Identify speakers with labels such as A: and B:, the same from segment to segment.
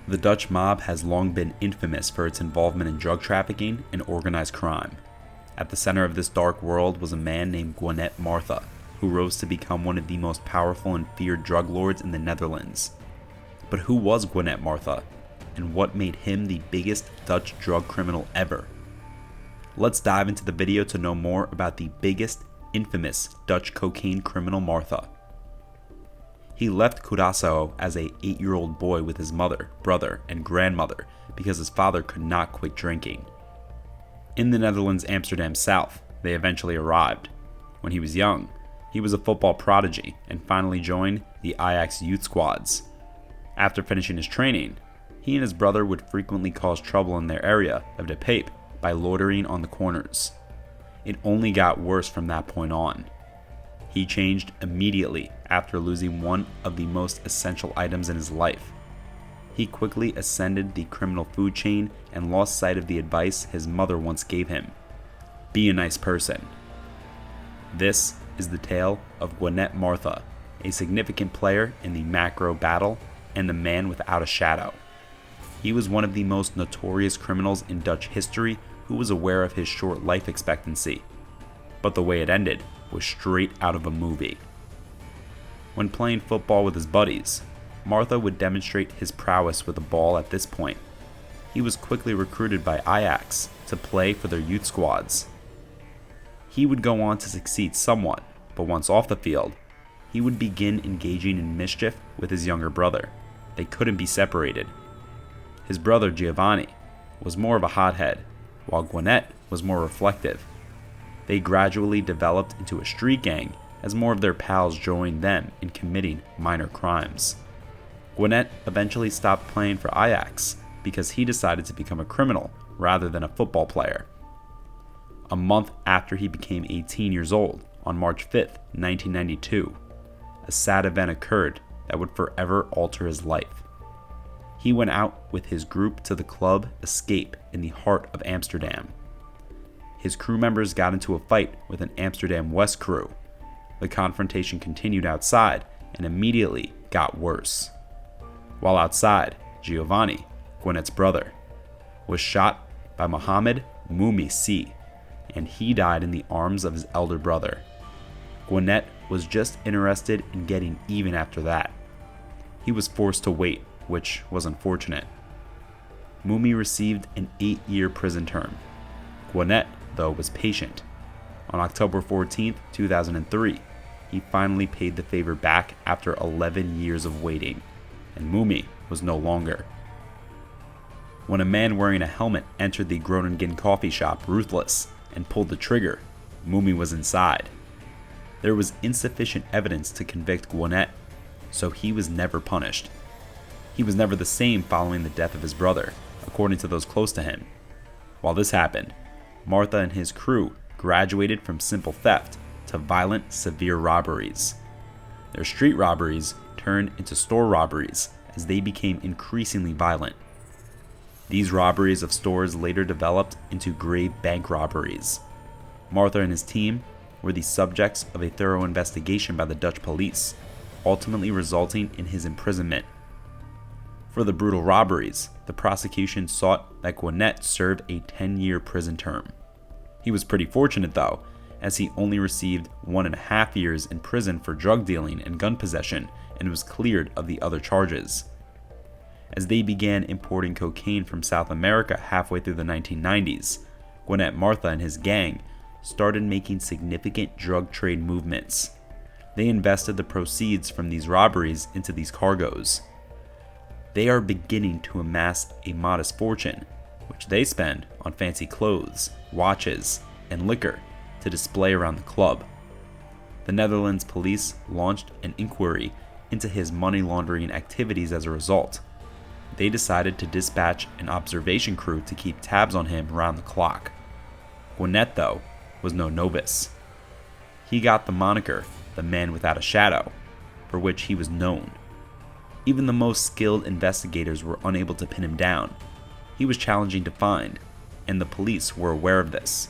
A: The Dutch mob has long been infamous for its involvement in drug trafficking and organized crime. At the center of this dark world was a man named Gwenette Martha, who rose to become one of the most powerful and feared drug lords in the Netherlands. But who was Gwenette Martha, and what made him the biggest Dutch drug criminal ever? Let's dive into the video to know more about the biggest, infamous Dutch cocaine criminal Martha. He left Curaçao as an 8-year-old boy with his mother, brother, and grandmother because his father could not quit drinking. In the Netherlands' Amsterdam South, they eventually arrived. When he was young, he was a football prodigy and finally joined the Ajax youth squads. After finishing his training, he and his brother would frequently cause trouble in their area of De Pape by loitering on the corners. It only got worse from that point on. He changed immediately after losing one of the most essential items in his life. He quickly ascended the criminal food chain and lost sight of the advice his mother once gave him: be a nice person. This is the tale of Gwenette Martha, a significant player in the macro battle and the man without a shadow. He was one of the most notorious criminals in Dutch history who was aware of his short life expectancy. But the way it ended was straight out of a movie. When playing football with his buddies, Martha would demonstrate his prowess with a ball at this point. He was quickly recruited by Ajax to play for their youth squads. He would go on to succeed somewhat, but once off the field, he would begin engaging in mischief with his younger brother. They couldn't be separated. His brother Giovanni was more of a hothead, while Gwenette was more reflective. They gradually developed into a street gang as more of their pals joined them in committing minor crimes. Gwenette eventually stopped playing for Ajax because he decided to become a criminal rather than a football player. A month after he became 18 years old, on March 5th, 1992, a sad event occurred that would forever alter his life. He went out with his group to the club Escape in the heart of Amsterdam. His crew members got into a fight with an Amsterdam West crew. The confrontation continued outside and immediately got worse. While outside, Giovanni, Gwynette's brother, was shot by Mohammed Mumi C, and he died in the arms of his elder brother. Gwenette was just interested in getting even after that. He was forced to wait, which was unfortunate. Mumi received an 8-year prison term. Gwenette, though, was patient. On October 14, 2003, he finally paid the favor back after 11 years of waiting, and Mumi was no longer. When a man wearing a helmet entered the Groningen coffee shop Ruthless and pulled the trigger, Mumi was inside. There was insufficient evidence to convict Gwenette, so he was never punished. He was never the same following the death of his brother, according to those close to him. While this happened, Martha and his crew graduated from simple theft to violent, severe robberies. Their street robberies turned into store robberies as they became increasingly violent. These robberies of stores later developed into grave bank robberies. Martha and his team were the subjects of a thorough investigation by the Dutch police, ultimately resulting in his imprisonment. For the brutal robberies, the prosecution sought that Gwenette serve a 10-year prison term. He was pretty fortunate though, as he only received 1.5 years in prison for drug dealing and gun possession and was cleared of the other charges. As they began importing cocaine from South America halfway through the 1990s, Gwenette Martha and his gang started making significant drug trade movements. They invested the proceeds from these robberies into these cargoes. They are beginning to amass a modest fortune, which they spend on fancy clothes, watches, and liquor to display around the club. The Netherlands police launched an inquiry into his money laundering activities as a result. They decided to dispatch an observation crew to keep tabs on him around the clock. Gwenette, though, was no novice. He got the moniker, the man without a shadow, for which he was known. Even the most skilled investigators were unable to pin him down. He was challenging to find, and the police were aware of this.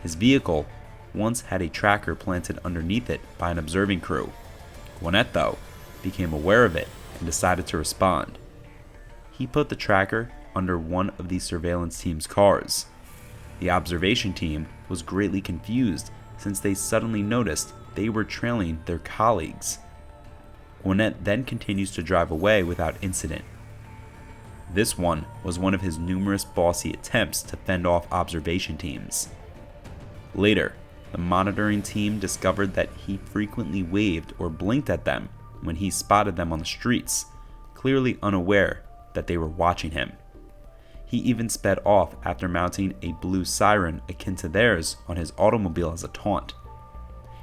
A: His vehicle once had a tracker planted underneath it by an observing crew. Gwenette, though, became aware of it and decided to respond. he put the tracker under one of the surveillance team's cars. The observation team was greatly confused since they suddenly noticed they were trailing their colleagues. Gwenette then continues to drive away without incident. This one was one of his numerous bossy attempts to fend off observation teams. Later, the monitoring team discovered that he frequently waved or blinked at them when he spotted them on the streets, clearly unaware that they were watching him. He even sped off after mounting a blue siren akin to theirs on his automobile as a taunt.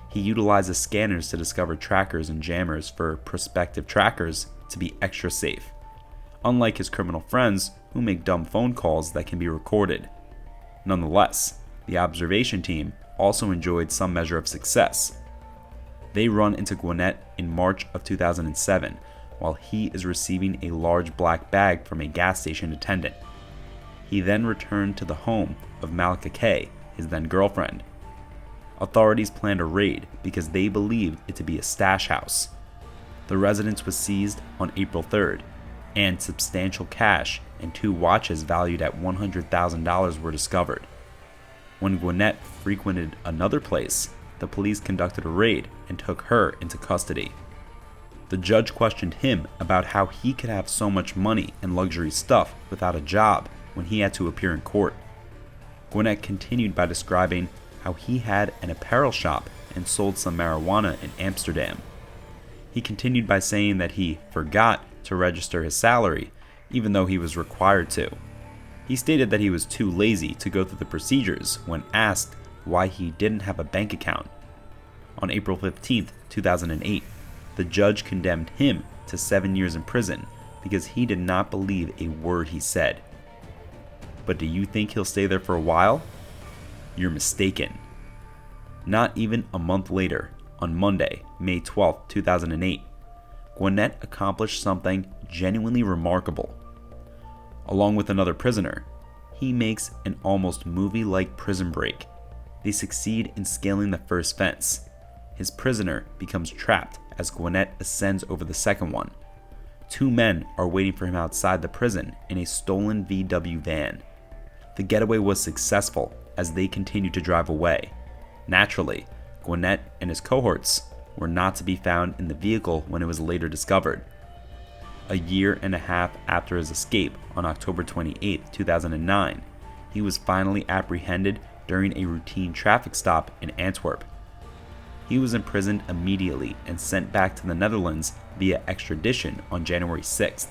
A: He utilizes scanners to discover trackers and jammers for prospective trackers to be extra safe, unlike his criminal friends who make dumb phone calls that can be recorded. Nonetheless, the observation team also enjoyed some measure of success. They run into Gwenette in March of 2007 while he is receiving a large black bag from a gas station attendant. He then returned to the home of Malika K, his then girlfriend. Authorities planned a raid because they believed it to be a stash house. The residence was seized on April 3rd, and substantial cash and 2 watches valued at $100,000 were discovered. When Gwenette frequented another place, the police conducted a raid and took her into custody. The judge questioned him about how he could have so much money and luxury stuff without a job when he had to appear in court. Gwenette continued by describing how he had an apparel shop and sold some marijuana in Amsterdam. He continued by saying that he forgot to register his salary, even though he was required to. He stated that he was too lazy to go through the procedures when asked why he didn't have a bank account. On April 15, 2008, the judge condemned him to 7 years in prison because he did not believe a word he said. But do you think he'll stay there for a while? You're mistaken. Not even a month later, on Monday, May 12, 2008, Gwenette accomplished something genuinely remarkable. Along with another prisoner, he makes an almost movie-like prison break. They succeed in scaling the first fence. His prisoner becomes trapped as Gwenette ascends over the second one. 2 men are waiting for him outside the prison in a stolen VW van. The getaway was successful as they continued to drive away. Naturally, Gwenette and his cohorts were not to be found in the vehicle when it was later discovered. A year and a half after his escape on October 28, 2009, he was finally apprehended during a routine traffic stop in Antwerp. He was imprisoned immediately and sent back to the Netherlands via extradition on January 6th.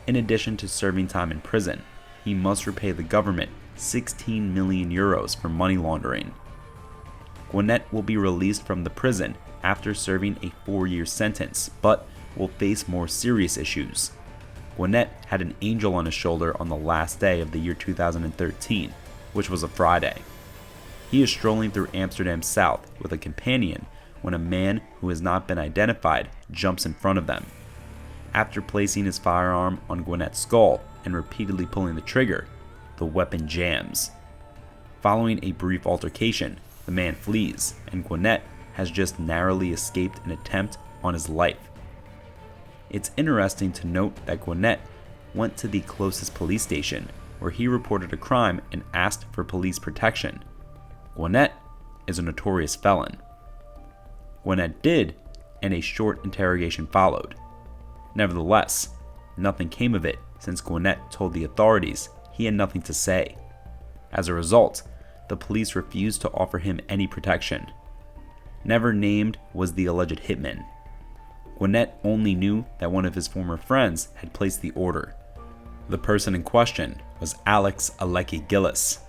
A: In addition to serving time in prison, he must repay the government 16 million euros for money laundering. Gwenette will be released from the prison after serving a 4-year sentence, but will face more serious issues. Gwenette had an angel on his shoulder on the last day of the year 2013, which was a Friday. He is strolling through Amsterdam South with a companion when a man who has not been identified jumps in front of them. After placing his firearm on Gwennette's skull and repeatedly pulling the trigger, the weapon jams. Following a brief altercation, the man flees, and Gwenette has just narrowly escaped an attempt on his life. It's interesting to note that Gwenette went to the closest police station, where he reported a crime and asked for police protection. Gwenette is a notorious felon. Gwenette did, and a short interrogation followed. Nevertheless, nothing came of it since Gwenette told the authorities he had nothing to say. As a result, the police refused to offer him any protection. Never named was the alleged hitman. Gwenette only knew that one of his former friends had placed the order. The person in question was Alex Alecki Gillis.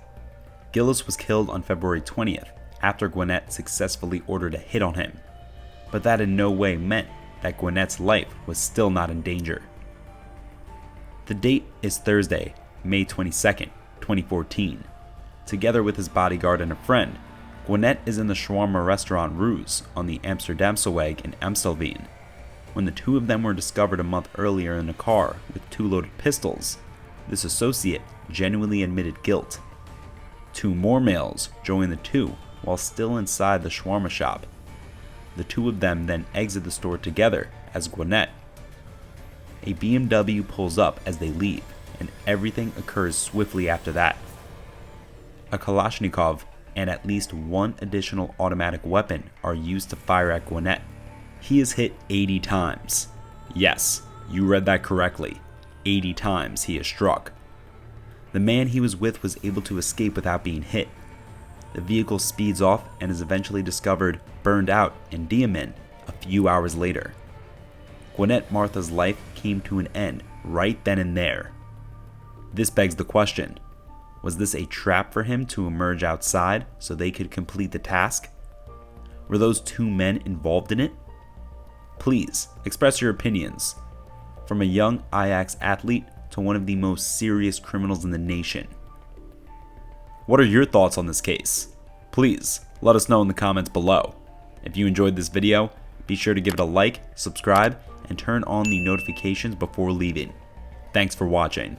A: Gillis was killed on February 20th after Gwenette successfully ordered a hit on him, but that in no way meant that Gwennette's life was still not in danger. The date is Thursday, May 22nd, 2014. Together with his bodyguard and a friend, Gwenette is in the shawarma restaurant Roos on the Amsterdamseweg in Amstelveen. When the 2 of them were discovered a month earlier in a car with 2 loaded pistols, this associate genuinely admitted guilt. 2 more males joined the 2 while still inside the shawarma shop. The 2 of them then exit the store together as Gwenette. A BMW pulls up as they leave, and everything occurs swiftly after that. A Kalashnikov and at least one additional automatic weapon are used to fire at Gwenette. He is hit 80 times. Yes, you read that correctly. 80 times he is struck. The man he was with was able to escape without being hit. The vehicle speeds off and is eventually discovered burned out in Diamond a few hours later. Gwenette Martha's life came to an end right then and there. This begs the question, was this a trap for him to emerge outside so they could complete the task? Were those two men involved in it? Please, express your opinions. From a young Ajax athlete to one of the most serious criminals in the nation. What are your thoughts on this case? Please, let us know in the comments below. If you enjoyed this video, be sure to give it a like, subscribe, and turn on the notifications before leaving. Thanks for watching.